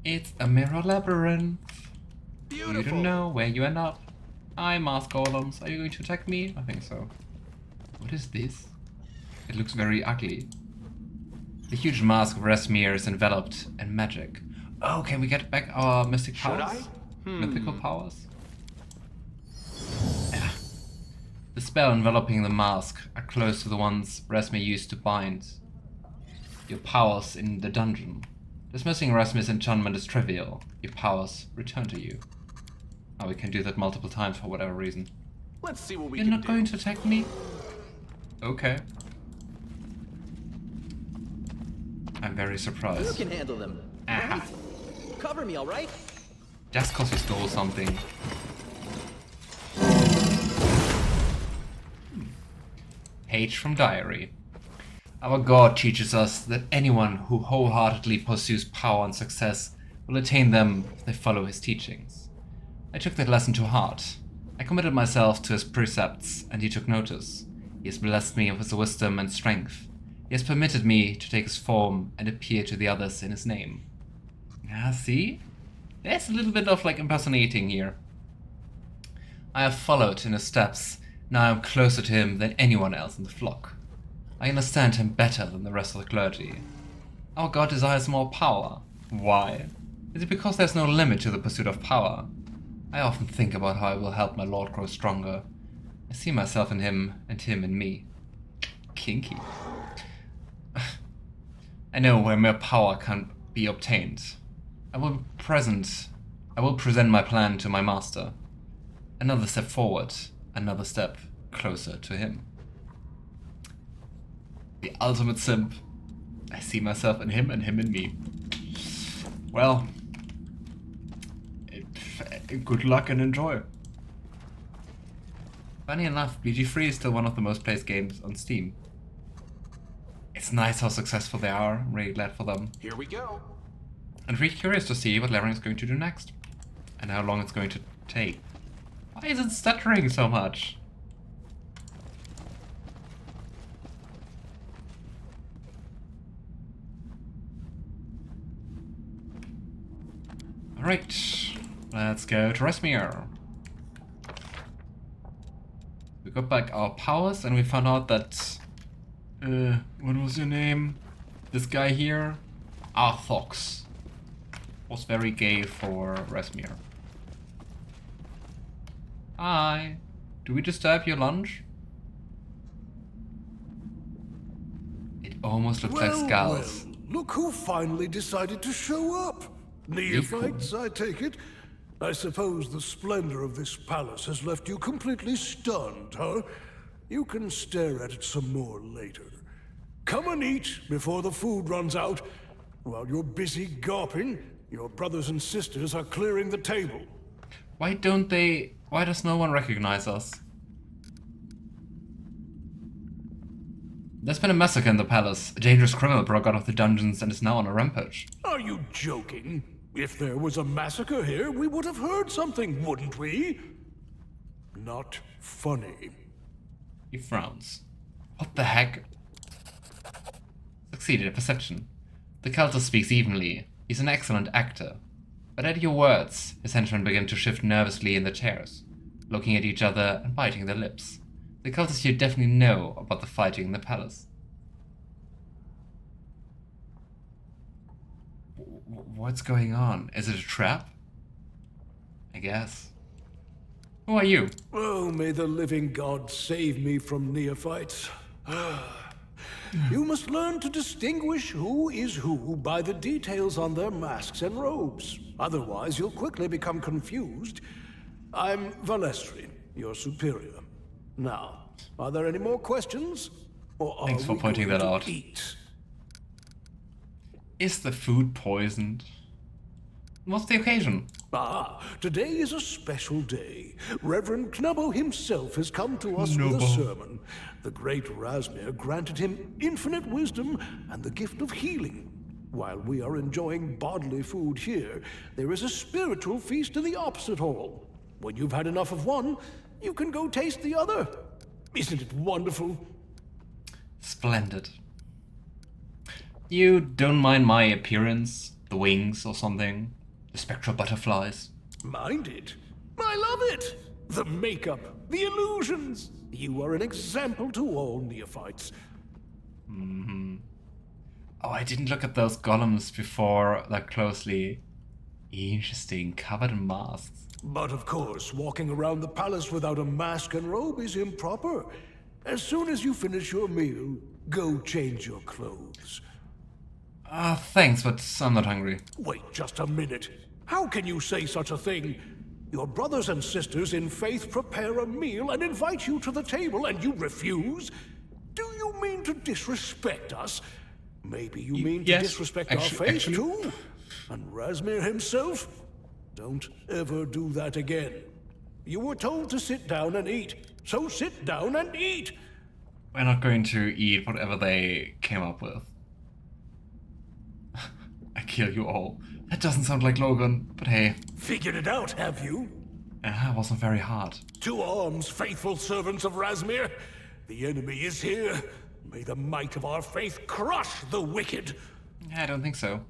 It's a mirror labyrinth. Beautiful. You don't know where you end up. Hi, mask golems. Are you going to attack me? I think so. What is this? It looks very ugly. The huge mask of Razmir is enveloped in magic. Oh, can we get back our mystic powers? Mythical powers? Yeah. The spell enveloping the mask are close to the ones Razmir used to bind your powers in the dungeon. Dismissing Razmir's enchantment is trivial. Your powers return to you. Oh, we can do that multiple times for whatever reason. Let's see what we You're can not do. going to attack me? Okay. I'm very You surprised. can handle them. Aha. Right. Cover me, all right? Just cause you stole something. Page from diary. Our God teaches us that anyone who wholeheartedly pursues power and success will attain them if they follow his teachings. I took that lesson to heart. I committed myself to his precepts, and he took notice. He has blessed me with his wisdom and strength. He has permitted me to take his form and appear to the others in his name. Ah, see? There's a little bit of like impersonating here. I have followed in his steps. Now I am closer to him than anyone else in the flock. I understand him better than the rest of the clergy. Our God desires more power. Why? Is it because there's no limit to the pursuit of power? I often think about how I will help my Lord grow stronger. I see myself in him and him in me. Kinky. I know where mere power can be obtained. I will present my plan to my master. Another step forward, another step closer to him. The ultimate simp. I see myself in him and him in me. Well, good luck and enjoy. Funny enough, BG3 is still one of the most played games on Steam. It's nice how successful they are. I'm really glad for them. Here we go. And really curious to see what Laren is going to do next. And how long it's going to take. Why is it stuttering so much? Alright, let's go to Razmir. We got back our powers and we found out that... what was your name? This guy here? Arthox. Was very gay for Razmir. Hi. Do we disturb your lunch? It almost looks like skulls. Well, look who finally decided to show up. Neophytes, I take it. I suppose the splendor of this palace has left you completely stunned, huh? You can stare at it some more later. Come and eat before the food runs out. While you're busy gawping, your brothers and sisters are clearing the table. Why does no one recognize us? There's been a massacre in the palace. A dangerous criminal broke out of the dungeons and is now on a rampage. Are you joking? If there was a massacre here, we would have heard something, wouldn't we? Not funny. He frowns. What the heck? Succeeded at perception. The cultist speaks evenly. He's an excellent actor. But at your words, his henchmen begin to shift nervously in the chairs, looking at each other and biting their lips. The cultists here definitely know about the fighting in the palace. What's going on? Is it a trap? I guess. Who are you? Oh, may the living God save me from neophytes. You must learn to distinguish who is who by the details on their masks and robes. Otherwise, you'll quickly become confused. I'm Valestri, your superior. Now, are there any more questions? Or are Thanks for we pointing going that to out. Eat? Is the food poisoned? What's the occasion? Ah, today is a special day. Reverend Knubbo himself has come to us with a Knubbo. sermon. The great Razmir granted him infinite wisdom and the gift of healing. While we are enjoying bodily food here, there is a spiritual feast in the opposite hall. When you've had enough of one, you can go taste the other. Isn't it wonderful? Splendid. You don't mind my appearance? the wings or something. The spectral butterflies. Mind it. I love it. The makeup, the illusions. You are an example to all neophytes. Oh, I didn't look at those golems before that closely. Interesting, covered in masks. But of course, walking around the palace without a mask and robe is improper. As soon as you finish your meal, go change your clothes. Thanks, but I'm not hungry. Wait just a minute. How can you say such a thing? Your brothers and sisters in faith prepare a meal and invite you to the table and you refuse? Do you mean to disrespect us? Maybe you mean to disrespect our faith too? And Razmir himself? Don't ever do that again. You were told to sit down and eat, so sit down and eat! We're not going to eat whatever they came up with. I kill you all. That doesn't sound like Logan, but hey. Figured it out, have you? It wasn't very hard. To arms, faithful servants of Razmir. The enemy is here. May the might of our faith crush the wicked. I don't think so.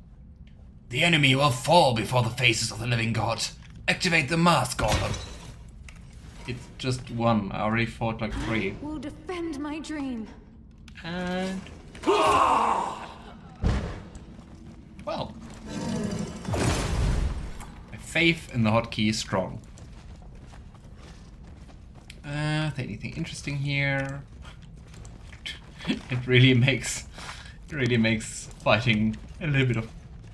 The enemy will fall before the faces of the living god. Activate the mask, golem. It's just one. I already fought like 3. Will defend my dream. And... well. My faith in the hotkey is strong. Is there anything interesting here? It really makes fighting a little bit of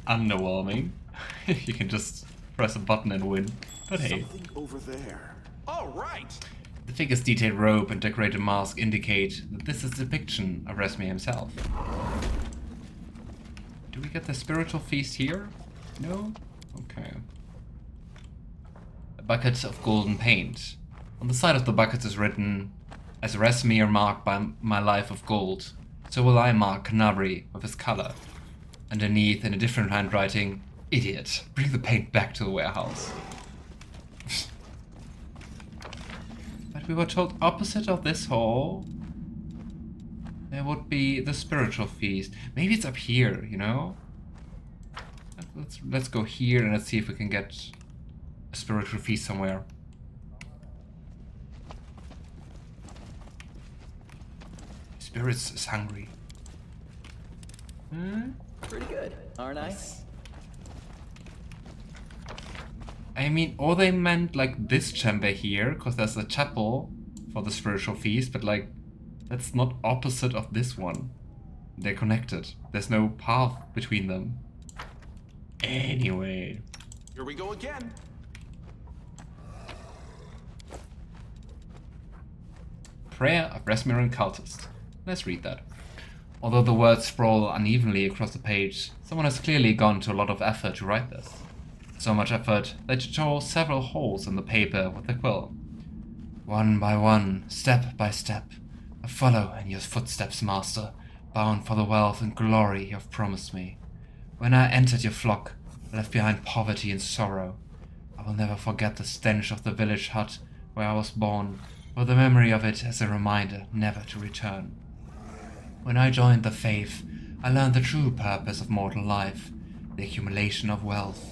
underwhelming. You can just press a button and win. But hey. Something over there. All right. The figure's detailed robe and decorated mask indicate that this is a depiction of Razmir himself. Do we get the spiritual feast here? No? Okay. A bucket of golden paint. On the side of the bucket is written, "As Razmir marked by my life of gold, so will I mark Kenabres with his color." Underneath, in a different handwriting, "Idiot, bring the paint back to the warehouse." But we were told opposite of this hall, there would be the spiritual feast. Maybe it's up here, you know? Let's go here and let's see if we can get a spiritual feast somewhere. Spirits is hungry. Pretty good, aren't I? I mean, or they meant like this chamber here, because there's a chapel for the spiritual feast, but like, that's not opposite of this one. They're connected. There's no path between them. Anyway. Here we go again. Prayer of Razmir and Cultist. Let's read that. Although the words sprawl unevenly across the page, someone has clearly gone to a lot of effort to write this. So much effort that you tore several holes in the paper with a quill. One by one, step by step, I follow in your footsteps, master, bound for the wealth and glory you have promised me. When I entered your flock, I left behind poverty and sorrow. I will never forget the stench of the village hut where I was born, or the memory of it as a reminder never to return. When I joined the faith, I learned the true purpose of mortal life, the accumulation of wealth.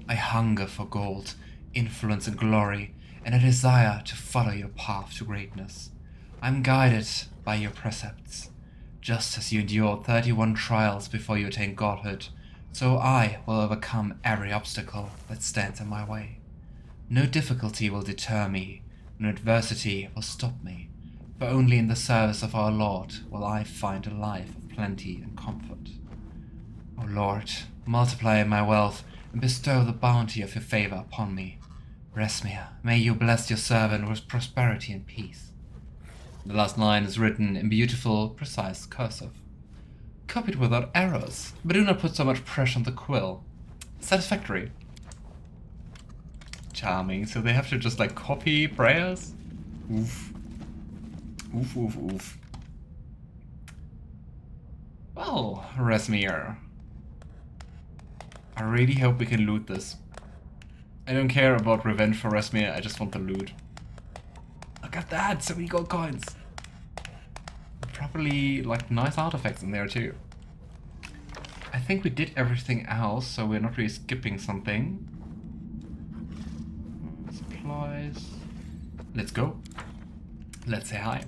I hunger for gold, influence and glory, and a desire to follow your path to greatness. I am guided by your precepts. Just as you endured 31 trials before you attained godhood, so I will overcome every obstacle that stands in my way. No difficulty will deter me, no adversity will stop me, for only in the service of our Lord will I find a life of plenty and comfort. O Lord, multiply my wealth and bestow the bounty of your favor upon me. Razmir, may you bless your servant with prosperity and peace. The last line is written in beautiful, precise cursive. Copied without errors, but do not put so much pressure on the quill. Satisfactory. Charming, so they have to just like copy prayers? Oof. Oof, oof, oof. Well, Razmir. I really hope we can loot this. I don't care about revenge for Razmir, I just want the loot. Look at that, so many gold coins. Probably like nice artifacts in there too. I think we did everything else, so we're not really skipping something. Supplies. Let's go. Let's say hi.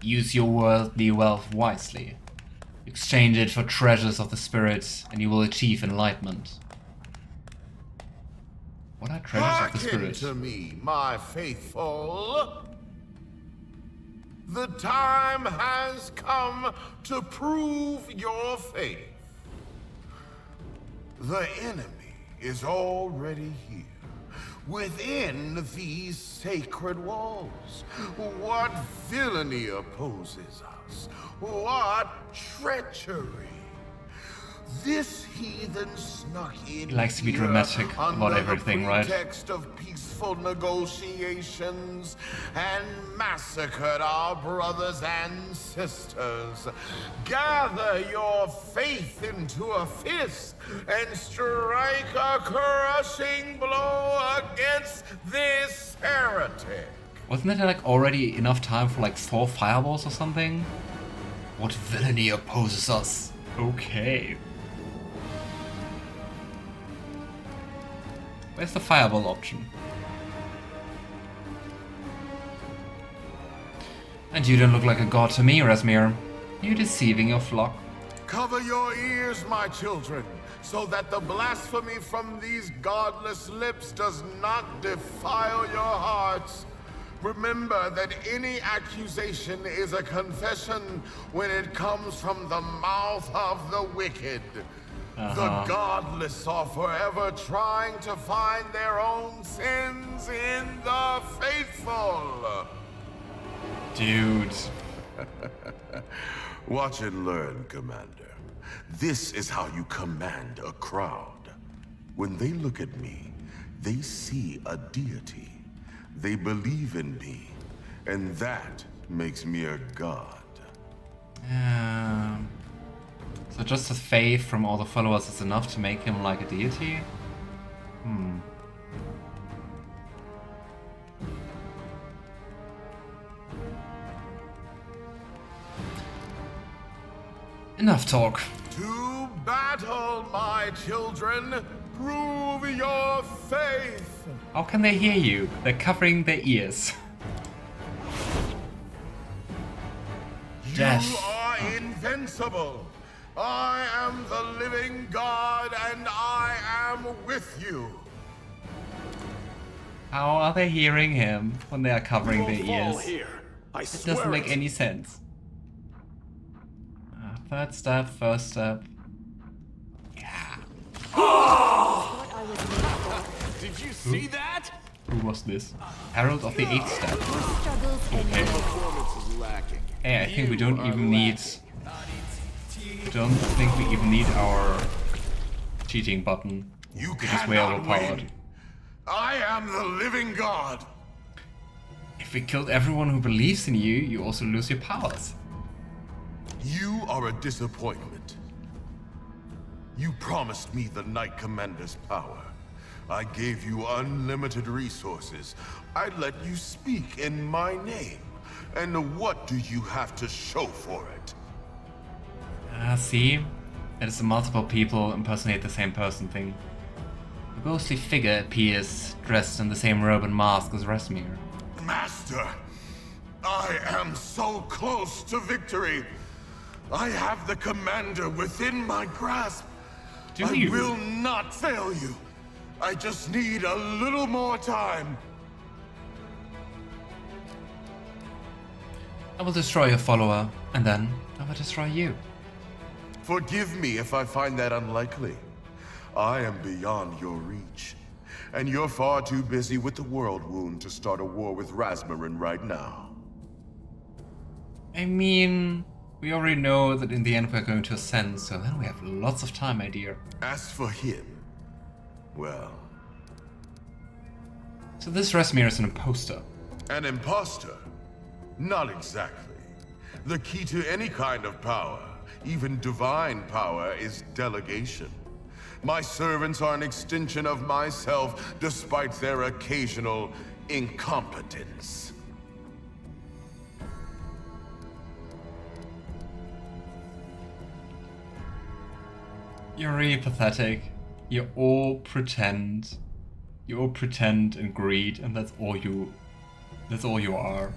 Use your worldly wealth wisely. Exchange it for treasures of the spirits, and you will achieve enlightenment. What are treasures of the spirits? Hearken to me, my faithful. The time has come to prove your faith. The enemy is already here, within these sacred walls. What villainy opposes us? What treachery? This heathen snuck in. He likes to be dramatic about everything, right? Under the pretext of peaceful negotiations, and massacred our brothers and sisters. Gather your faith into a fist and strike a crushing blow against this heretic. Wasn't there like already enough time for like 4 fireballs or something? What villainy opposes us? Okay. Where's the fireball option? And you don't look like a god to me, Razmir. You're deceiving your flock. Cover your ears, my children, so that the blasphemy from these godless lips does not defile your hearts. Remember that any accusation is a confession when it comes from the mouth of the wicked. The godless are forever trying to find their own sins in the faithful. Dude. Watch and learn, Commander. This is how you command a crowd. When they look at me, they see a deity. They believe in me, and that makes me a god. So just the faith from all the followers is enough to make him like a deity? Enough talk. To battle, my children. Prove your faith. How can they hear you? They're covering their ears. Death. You are invincible. I am the living God, and I am with you. How are they hearing him when they are covering their ears? Here. I It swear doesn't make any sense. Third step, first step. Yeah. Did you see that? Who was this? Herald of the 8th step. Struggles Okay. Performance is lacking. Hey, I think we don't even need... Don't think we even need our cheating button. You Because we're cannot overpowered. win. I am the living God. If we killed everyone who believes in you, you also lose your powers. You are a disappointment. You promised me the Knight Commander's power. I gave you unlimited resources. I let you speak in my name. And what do you have to show for it? See? It is the multiple people impersonate the same person thing. A ghostly figure appears, dressed in the same robe and mask as Razmir. Master, I am so close to victory. I have the commander within my grasp. Do I you? will not fail you. I just need a little more time. I will destroy your follower, and then I will destroy you. Forgive me if I find that unlikely. I am beyond your reach. And you're far too busy with the Worldwound to start a war with Razmir right now. I mean, we already know that in the end we're going to ascend, so then we have lots of time, my dear. As for him, well... So this Razmir is an imposter. An imposter? Not exactly. The key to any kind of power, even divine power, is delegation. My servants are an extension of myself, despite their occasional incompetence. You're really pathetic. You all pretend. You all pretend and greed, and that's all you are.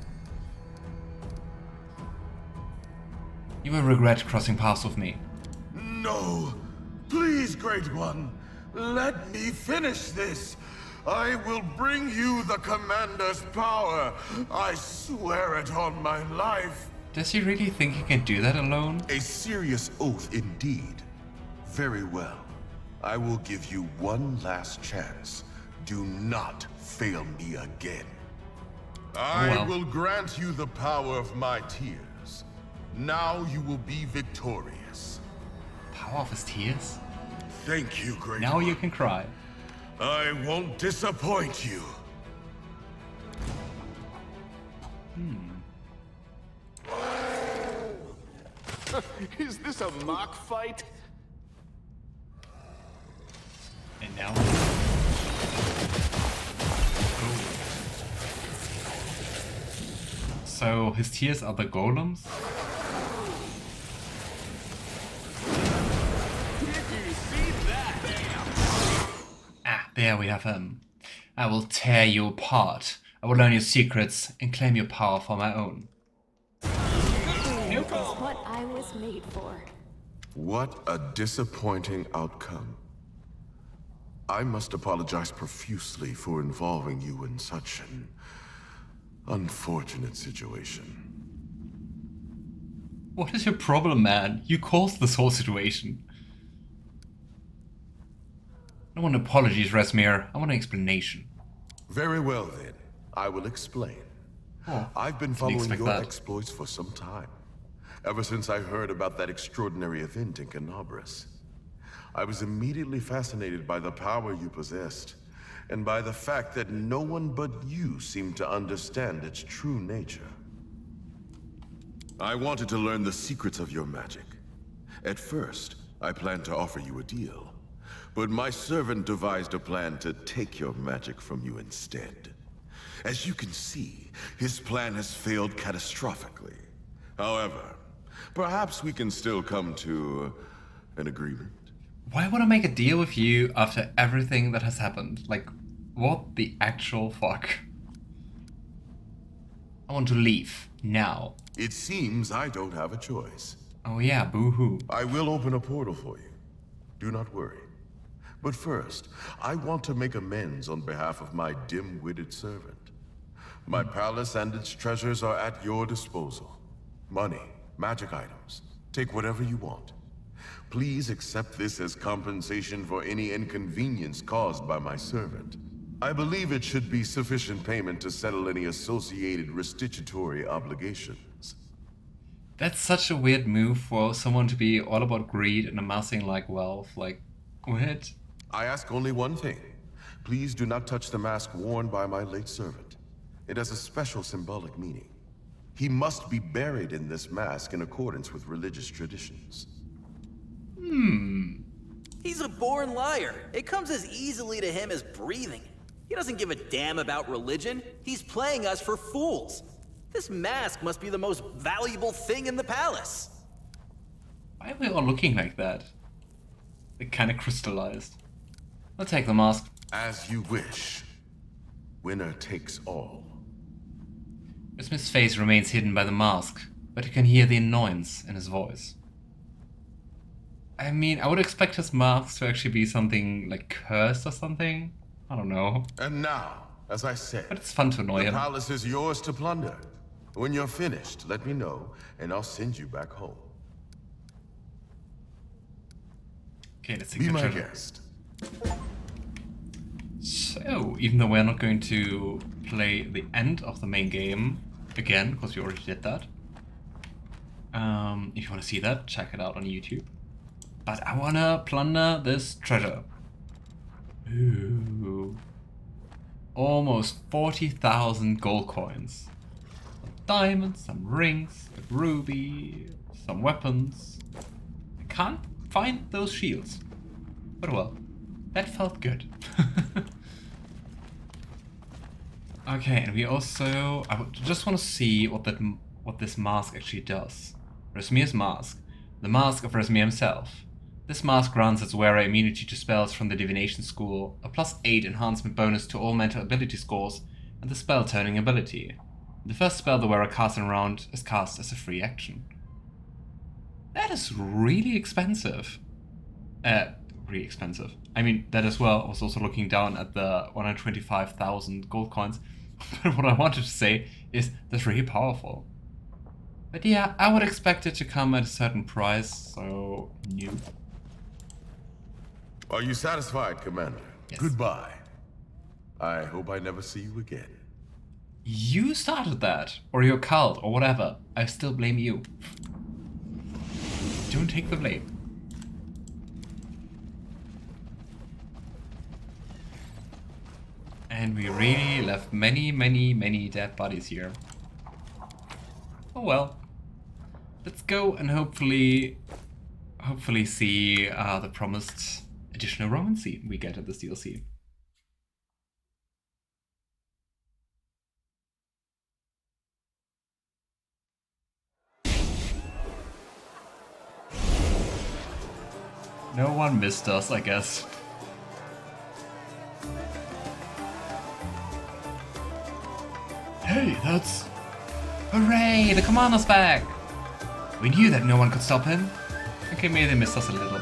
You will regret crossing paths with me. No! Please, Great One! Let me finish this! I will bring you the Commander's power! I swear it on my life! Does he really think he can do that alone? A serious oath indeed. Very well. I will give you one last chance. Do not fail me again. I will grant you the power of my tears. Now you will be victorious. Power of his tears? Thank you, Great Now One. you can cry. I won't disappoint you. Is this a mock fight? And now... So, his tears are the golems? Did you see that? Ah, there we have him. I will tear you apart. I will learn your secrets and claim your power for my own. It's what I was made for. What a disappointing outcome. I must apologize profusely for involving you in such an unfortunate situation. What is your problem, man? You caused this whole situation. I don't want apologies, Razmir. I want an explanation. Very well then, I will explain. Oh, I've been didn't following expect your that. exploits for some time. Ever since I heard about that extraordinary event in Kenabres. I was immediately fascinated by the power you possessed, and by the fact that no one but you seemed to understand its true nature. I wanted to learn the secrets of your magic. At first, I planned to offer you a deal, but my servant devised a plan to take your magic from you instead. As you can see, his plan has failed catastrophically. However, perhaps we can still come to an agreement. Why would I make a deal with you after everything that has happened? Like, what the actual fuck? I want to leave. Now. It seems I don't have a choice. Oh yeah, boo-hoo. I will open a portal for you. Do not worry. But first, I want to make amends on behalf of my dim-witted servant. My palace and its treasures are at your disposal. Money, magic items. Take whatever you want. Please accept this as compensation for any inconvenience caused by my servant. I believe it should be sufficient payment to settle any associated restitutory obligations. That's such a weird move for someone to be all about greed and amassing like wealth. Like, what? I ask only one thing. Please do not touch the mask worn by my late servant. It has a special symbolic meaning. He must be buried in this mask in accordance with religious traditions. He's a born liar. It comes as easily to him as breathing. He doesn't give a damn about religion. He's playing us for fools. This mask must be the most valuable thing in the palace. Why are we all looking like that? They kind of crystallized. I'll take the mask. As you wish. Winner takes all. Razmir's face remains hidden by the mask, but you can hear the annoyance in his voice. I mean, I would expect his mask to actually be something like cursed or something. I don't know. And now, as I said, But it's fun to annoy the him. palace is yours to plunder. When you're finished, let me know, and I'll send you back home. Okay, let's take Be the my treasure. guest. So, even though we're not going to play the end of the main game again, because we already did that. If you want to see that, check it out on YouTube. But I want to plunder this treasure. Ooh. Almost 40,000 gold coins. Some diamonds, some rings, a ruby, some weapons. I can't find those shields. But well, that felt good. Okay, and we also... I just want to see what this mask actually does. Razmir's mask. The mask of Razmir himself. This mask grants its wearer immunity to spells from the Divination School, a +8 enhancement bonus to all mental ability scores, and the spell turning ability. The first spell the wearer casts in a round is cast as a free action. That is really expensive. Really expensive. I mean, that as well. I was also looking down at the 125,000 gold coins. But what I wanted to say is that's really powerful. But yeah, I would expect it to come at a certain price, so new. Are you satisfied, Commander? Yes. Goodbye. I hope I never see you again. You started that, or your cult, or whatever. I still blame you. Don't take the blame. And we really left many dead bodies here. Oh well. Let's go and hopefully see the promised additional romancy we get at this DLC. No one missed us, I guess. Hey, that's... Hooray! The commander's back! We knew that no one could stop him. Okay, maybe they missed us a little.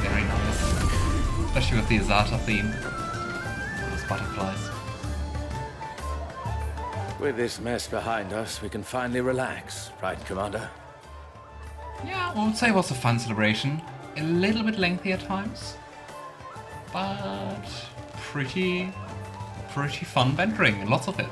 Very nice. Especially with the Azata theme. Those butterflies. With this mess behind us, we can finally relax, right, Commander? Yeah, I would say it was a fun celebration. A little bit lengthy at times, but pretty fun bantering, lots of it.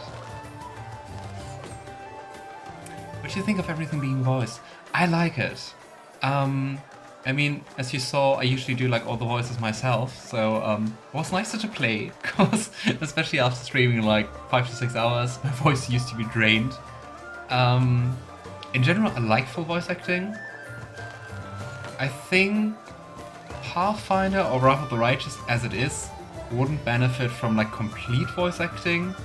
What do you think of everything being voiced? I like it. I mean, as you saw, I usually do like all the voices myself, so it was nicer to play, because especially after streaming like 5 to 6 hours, my voice used to be drained. In general, I like full voice acting. I think Pathfinder or Wrath of the Righteous as it is wouldn't benefit from like complete voice acting,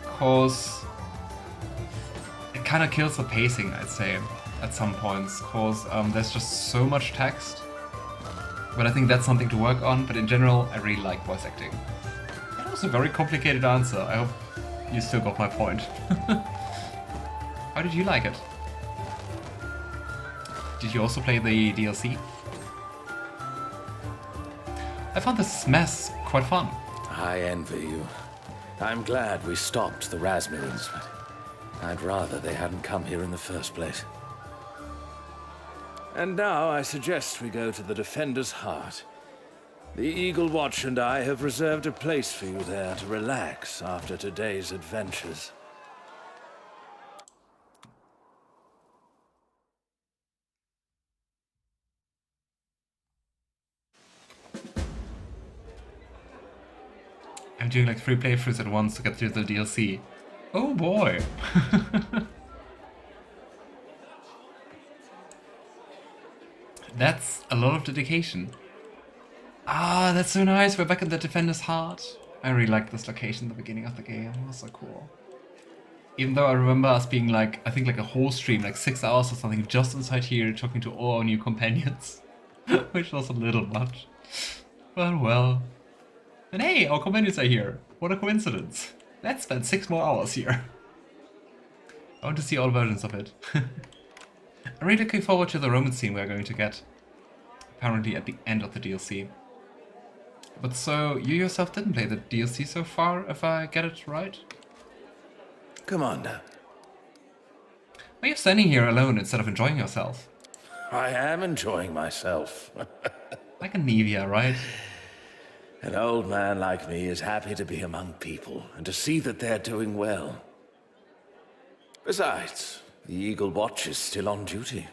because it kind of kills the pacing, I'd say, at some points, because there's just so much text. But I think that's something to work on, but in general, I really like voice acting. That was a very complicated answer. I hope you still got my point. How did you like it? Did you also play the DLC? I found this mess quite fun. I envy you. I'm glad we stopped the Razmirans, but I'd rather they hadn't come here in the first place. And now I suggest we go to the Defender's Heart. The Eagle Watch and I have reserved a place for you there to relax after today's adventures. I'm doing like 3 playthroughs at once to get through the DLC. Oh boy! That's a lot of dedication. Ah, that's so nice. We're back in the Defender's Heart. I really liked this location at the beginning of the game. It was so cool. Even though I remember us being like, I think like a whole stream, like 6 hours or something, just inside here talking to all our new companions. Which was a little much. But well. And hey, our companions are here. What a coincidence. Let's spend 6 more hours here. I want to see all versions of it. I'm really looking forward to the romance scene we're going to get. Apparently at the end of the DLC. But so, you yourself didn't play the DLC so far, if I get it right? Commander. Why are you standing here alone instead of enjoying yourself? I am enjoying myself. Like a Nevia, right? An old man like me is happy to be among people and to see that they're doing well. Besides, the Eagle Watch is still on duty,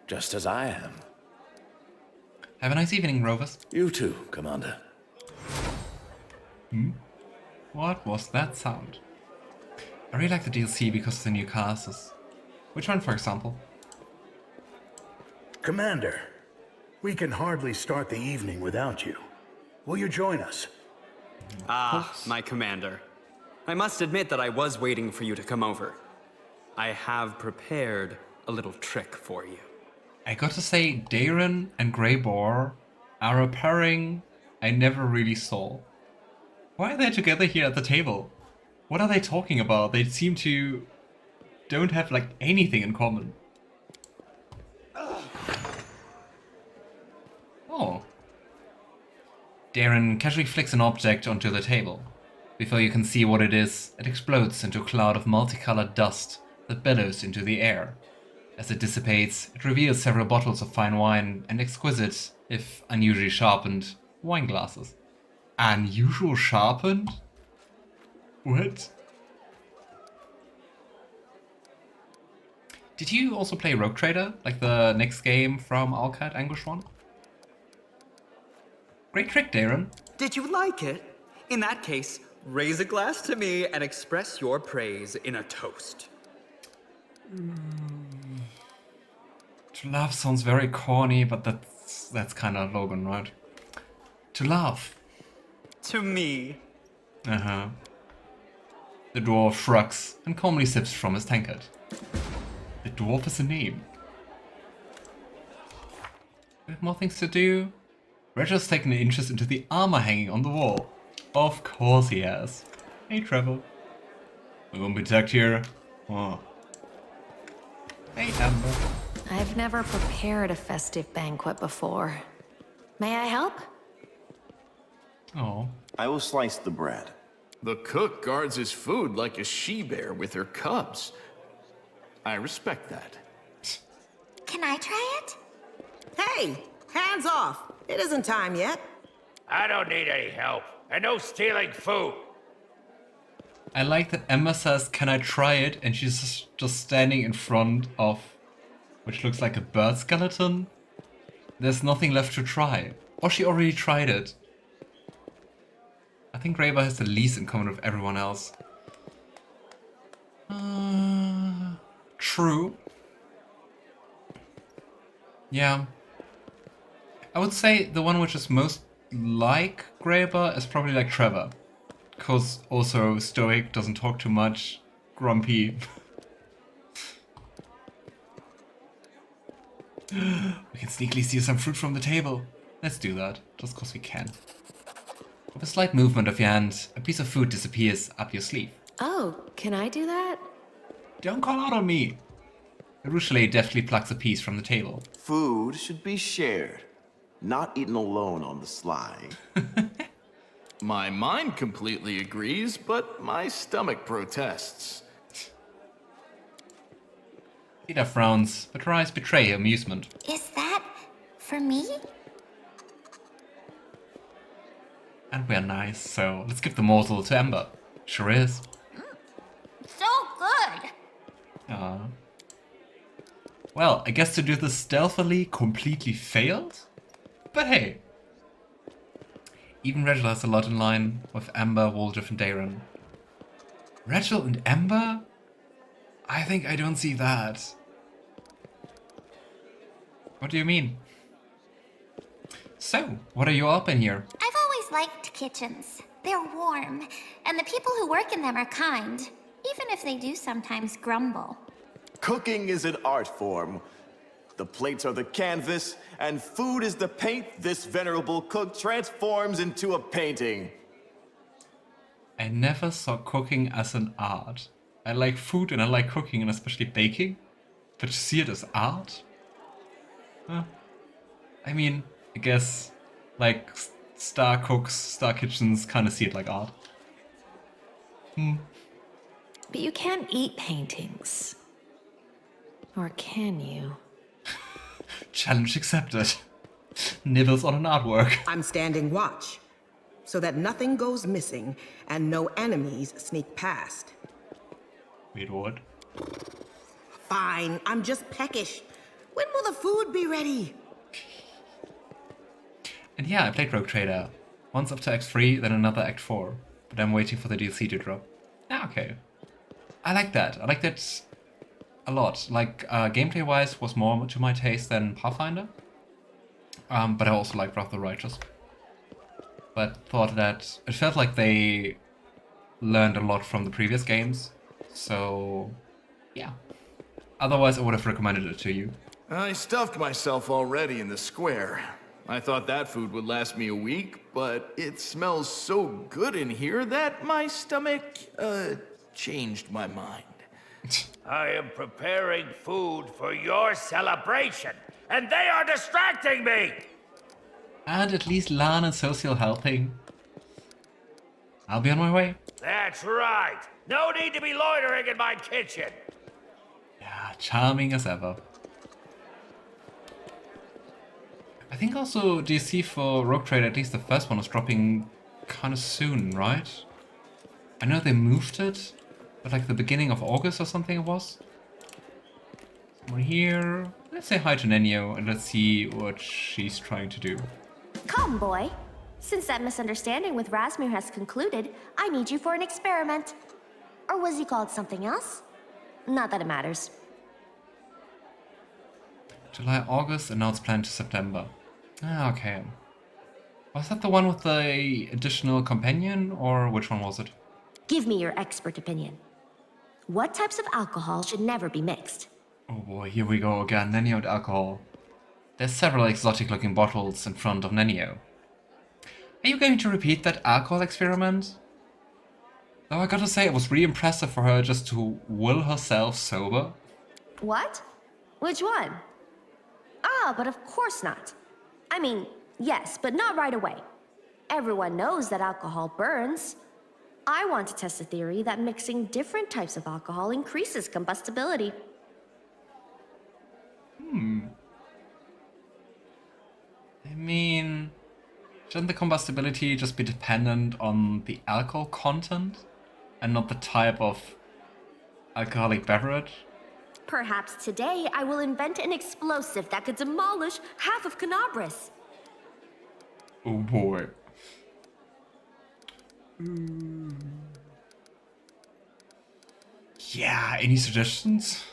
just as I am. Have a nice evening, Rovers. You too, Commander. What was that sound? I really like the DLC because of the new classes. Which one, for example? Commander, we can hardly start the evening without you. Will you join us? Ah, my commander. I must admit that I was waiting for you to come over. I have prepared a little trick for you. I gotta say, Daeran and Greybor are a pairing I never really saw. Why are they together here at the table? What are they talking about? They seem to don't have like anything in common. Oh. Daeran casually flicks an object onto the table. Before you can see what it is, it explodes into a cloud of multicolored dust that bellows into the air. As it dissipates, it reveals several bottles of fine wine and exquisite, if unusually sharpened, wine glasses. Unusual sharpened? What? Did you also play Rogue Trader, like the next game from Alcat Anguish 1? Great trick, Daeran. Did you like it? In that case, raise a glass to me and express your praise in a toast. To love sounds very corny, but that's kind of Logan, right? To love. To me. Uh-huh. The dwarf shrugs and calmly sips from his tankard. The dwarf is a name. We have more things to do. Regill's taken an interest into the armor hanging on the wall. Of course he has. Hey, Trevor. We won't be attacked here. Oh. Hey, Ember. I've never prepared a festive banquet before. May I help? Oh. I will slice the bread. The cook guards his food like a she-bear with her cubs. I respect that. Can I try it? Hey, hands off. It isn't time yet. I don't need any help, and no stealing food. I like that Ember says, "Can I try it?" and she's just standing in front of, which looks like a bird skeleton. There's nothing left to try. Or she already tried it. I think Greybor has the least in common with everyone else. True. Yeah. I would say the one which is most like Greybor is probably like Trevor. Because also stoic, doesn't talk too much, grumpy. We can sneakily steal some fruit from the table. Let's do that, just because we can. With a slight movement of your hand, a piece of food disappears up your sleeve. Oh, can I do that? Don't call out on me. Arueshalae deftly plucks a piece from the table. Food should be shared, not eaten alone on the sly. My mind completely agrees, but my stomach protests. Seelah frowns, but her eyes betray amusement. Is that for me? And we're nice, so let's give the morsel to Ember. Sure is. So good. Well, I guess to do this stealthily completely failed? But hey. Even Regill has a lot in line with Ember, Woljif and Daeran. Regill and Ember? I think I don't see that. What do you mean? So, what are you up in here? I've always liked kitchens. They're warm, and the people who work in them are kind, even if they do sometimes grumble. Cooking is an art form. The plates are the canvas, and food is the paint this venerable cook transforms into a painting. I never saw cooking as an art. I like food and I like cooking and especially baking, but to see it as art? I mean, I guess like star cooks, star kitchens kind of see it like art. But you can't eat paintings. Or can you? Challenge accepted. Nibbles on an artwork. I'm standing watch, so that nothing goes missing and no enemies sneak past. Wait, what? Fine, I'm just peckish. When will the food be ready? And yeah, I played Rogue Trader. Once up to Act 3, then another Act 4. But I'm waiting for the DLC to drop. Yeah, okay. I like that. I like that a lot. Like, gameplay-wise was more to my taste than Pathfinder. But I also like Wrath of the Righteous. but thought that it felt like they learned a lot from the previous games. So, yeah. Otherwise, I would have recommended it to you. I stuffed myself already in the square. I thought that food would last me a week, but it smells so good in here that my stomach, changed my mind. I am preparing food for your celebration, and they are distracting me! And at least Lann and Sosiel helping. I'll be on my way. That's right. No need to be loitering in my kitchen. Yeah, charming as ever. I think also DC for Rogue Trader, at least the first one, was dropping kind of soon, right? I know they moved it, but like the beginning of August or something it was. Someone here. Let's say hi to Nenio and let's see what she's trying to do. Come, boy. Since that misunderstanding with Razmir has concluded, I need you for an experiment. Or was he called something else? Not that it matters. July, August, and now it's planned to September. Ah, okay. Was that the one with the additional companion, or which one was it? Give me your expert opinion. What types of alcohol should never be mixed? Oh boy, here we go again, Nenio and alcohol. There's several exotic looking bottles in front of Nenio. Are you going to repeat that alcohol experiment? Though I gotta say, it was really impressive for her just to will herself sober. What? Which one? Ah, but of course not. I mean, yes, but not right away. Everyone knows that alcohol burns. I want to test a theory that mixing different types of alcohol increases combustibility. I mean, shouldn't the combustibility just be dependent on the alcohol content and not the type of alcoholic beverage? Perhaps today I will invent an explosive that could demolish half of Kenabres. Oh boy. Yeah, any suggestions?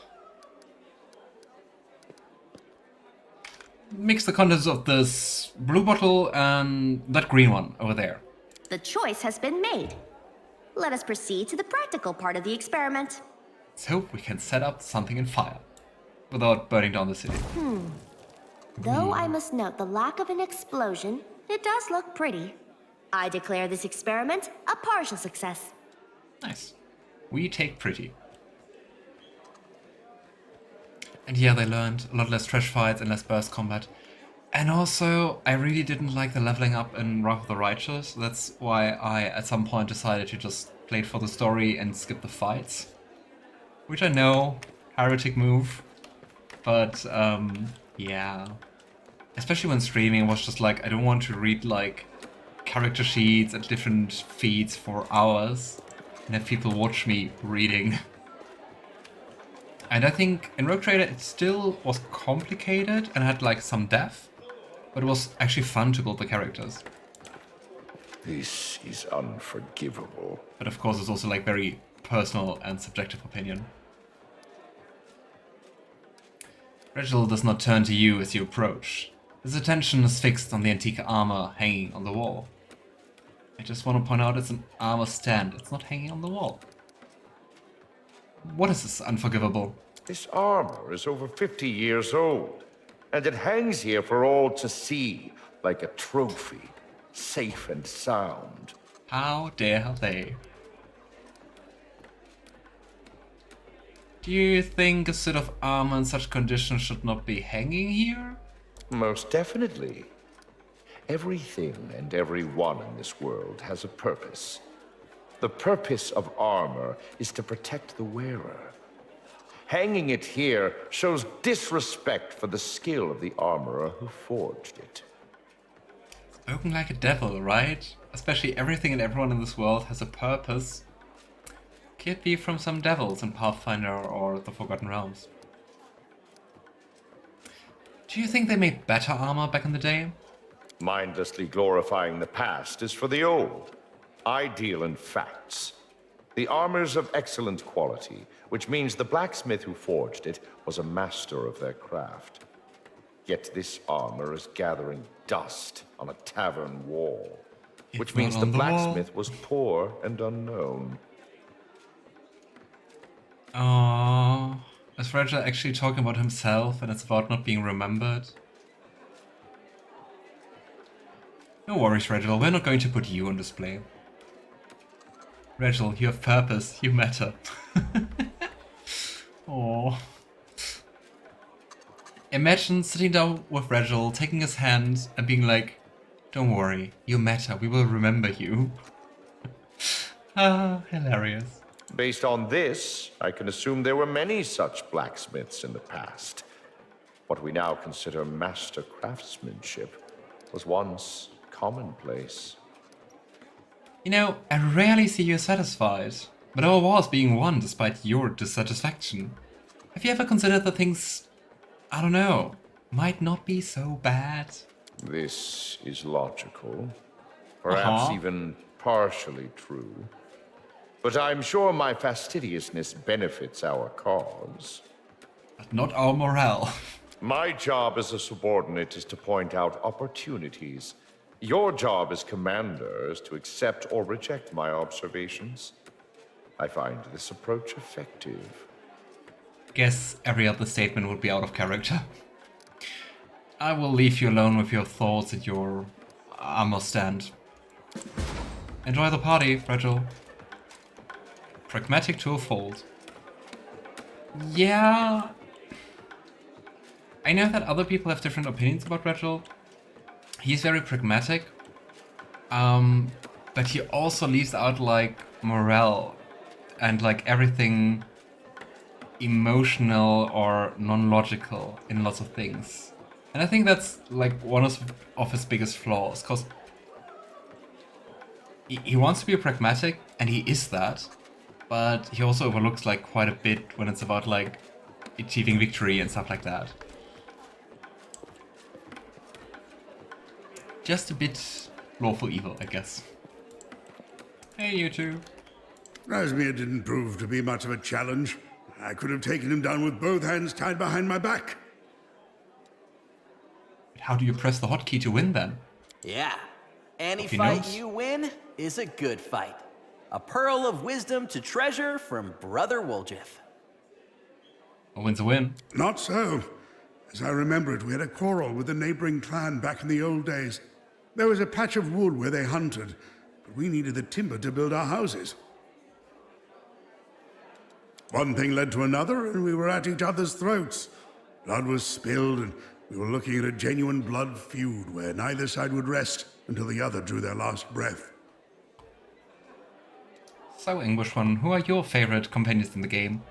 Mix the contents of this blue bottle and that green one over there. The choice has been made. Let us proceed to the practical part of the experiment. Let's hope we can set up something in fire without burning down the city. Though I must note the lack of an explosion, it does look pretty. I declare this experiment a partial success. Nice. We take pretty. And yeah, they learned a lot less trash fights and less burst combat. And also, I really didn't like the leveling up in Wrath of the Righteous. That's why I, at some point, decided to just play it for the story and skip the fights. Which I know, heretic move. But, yeah. Especially when streaming, it was just like, I don't want to read, like, character sheets and different feeds for hours. And have people watch me reading. And I think in Rogue Trader it still was complicated and had like some depth, but it was actually fun to build the characters. This is unforgivable. But of course it's also like very personal and subjective opinion. Regill does not turn to you as you approach. His attention is fixed on the antique armor hanging on the wall. I just want to point out it's an armor stand, it's not hanging on the wall. What is this unforgivable? This armor is over 50 years old, and it hangs here for all to see, like a trophy, safe and sound. How dare they? Do you think a suit of armor in such condition should not be hanging here? Most definitely. Everything and everyone in this world has a purpose. The purpose of armor is to protect the wearer. Hanging it here shows disrespect for the skill of the armorer who forged it. Spoken like a devil, right? Especially everything and everyone in this world has a purpose. Could be from some devils in Pathfinder or the Forgotten Realms. Do you think they made better armor back in the day? Mindlessly glorifying the past is for the old. I deal in facts. The armor's of excellent quality, which means the blacksmith who forged it was a master of their craft. Yet this armor is gathering dust on a tavern wall. which not means the on the wall. blacksmith was poor and unknown. Oh, is Regill actually talking about himself and it's about not being remembered? No worries, Regill, we're not going to put you on display. Regill, you have purpose, you matter. Oh. Imagine sitting down with Regill, taking his hand and being like, don't worry, you matter, we will remember you. Ah, hilarious. Based on this, I can assume there were many such blacksmiths in the past. What we now consider master craftsmanship was once commonplace. You know, I rarely see you satisfied, but our war is being won despite your dissatisfaction. Have you ever considered that things, I don't know, might not be so bad? This is logical, perhaps even partially true. But I'm sure my fastidiousness benefits our cause. But not our morale. My job as a subordinate is to point out opportunities. Your job as commander is to accept or reject my observations. I find this approach effective. Guess every other statement would be out of character. I will leave you alone with your thoughts and your armor stand. Enjoy the party, Regill. Pragmatic to a fault. Yeah. I know that other people have different opinions about Regill. He's very pragmatic. But he also leaves out like morale and like everything emotional or non-logical in lots of things. And I think that's like one of his biggest flaws, because he wants to be pragmatic, and he is that, but he also overlooks like quite a bit when it's about like achieving victory and stuff like that. Just a bit lawful evil, I guess. Hey, you two. Razmir didn't prove to be much of a challenge. I could have taken him down with both hands tied behind my back. How do you press the hotkey to win then? Yeah. Any Hope he fight knows. you win is a good fight. A pearl of wisdom to treasure from Brother Woljif. A win's a win. Not so. As I remember it, we had a quarrel with a neighboring clan back in the old days. There was a patch of wood where they hunted, but we needed the timber to build our houses. One thing led to another, and we were at each other's throats. Blood was spilled, and we were looking at a genuine blood feud where neither side would rest until the other drew their last breath. So, English one, who are your favorite companions in the game?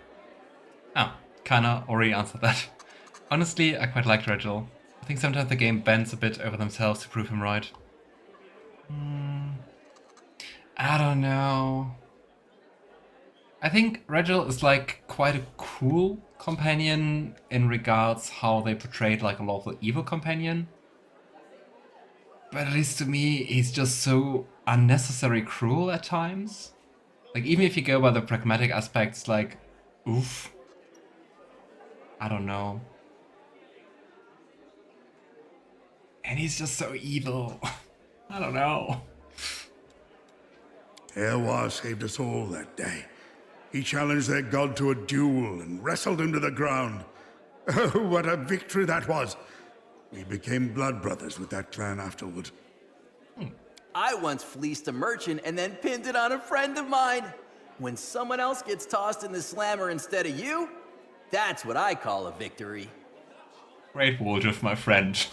Ah, Kana already answered that. Honestly, I quite liked Regill. I think sometimes the game bends a bit over themselves to prove him right. I don't know. I think Regill is like quite a cool companion in regards how they portrayed like a lawful evil companion. But at least to me, he's just so unnecessary cruel at times. Like, even if you go by the pragmatic aspects, like, oof. I don't know. And he's just so evil. I don't know. Erwa saved us all that day. He challenged their god to a duel and wrestled him to the ground. Oh, what a victory that was. We became blood brothers with that clan afterward. I once fleeced a merchant and then pinned it on a friend of mine. When someone else gets tossed in the slammer instead of you, that's what I call a victory. Great Woljif, my friend.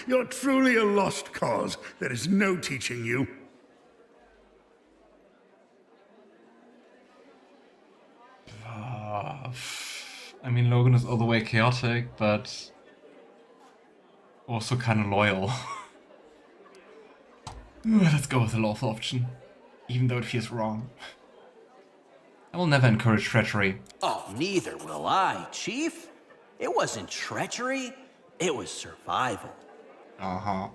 You're truly a lost cause. There is no teaching you. I mean, Logan is all the way chaotic, but also kind of loyal. Let's go with the lawful option, even though it feels wrong. I will never encourage treachery. Oh, neither will I, Chief. It wasn't treachery, it was survival. Uh-huh.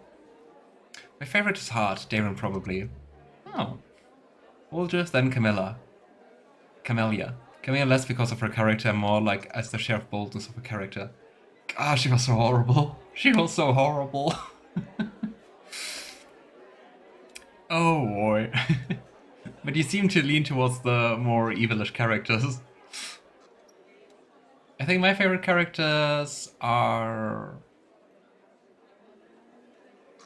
My favorite is Hard, Daeran probably. Oh. Woljif, then Camellia. Camellia less because of her character, more like as the sheer boldness of her character. Ah, she was so horrible. She was so horrible. Oh boy. But you seem to lean towards the more evilish characters. I think my favorite characters are...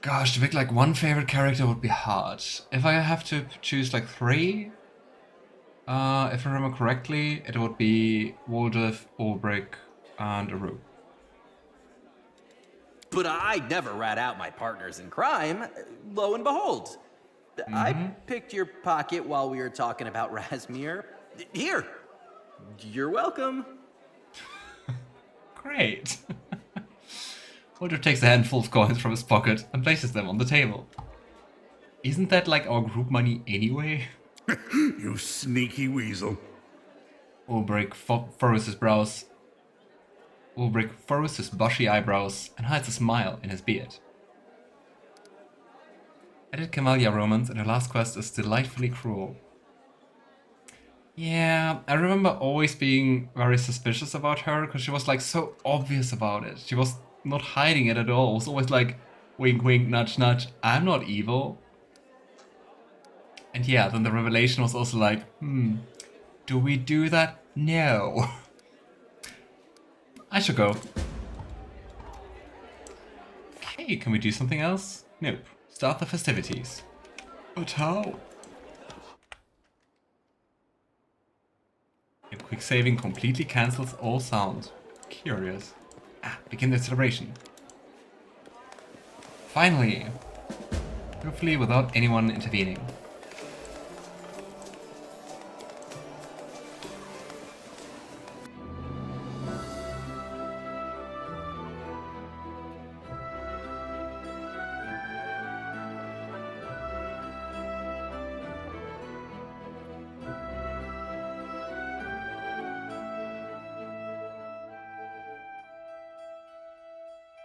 Gosh, to pick like one favorite character would be hard. If I have to choose like 3, if I remember correctly, it would be Woljif, Ulbrig, and Aru. But I never rat out my partners in crime. Lo and behold, I picked your pocket while we were talking about Razmir. Here, you're welcome. Great. Woljif takes a handful of coins from his pocket and places them on the table. Isn't that like our group money anyway? You sneaky weasel. Ulbrig furrows his brows. Ulbrig furrows his bushy eyebrows and hides a smile in his beard. Edit Camellia romance in her last quest is delightfully cruel. Yeah, I remember always being very suspicious about her because she was like so obvious about it. She was not hiding it at all. It was always like, wink wink, nudge nudge, I'm not evil. And yeah, then the revelation was also like, do we do that? No. I should go. Okay, can we do something else? Nope. Start the festivities. But how? A quick saving completely cancels all sound. Curious. Begin the celebration. Finally! Hopefully without anyone intervening.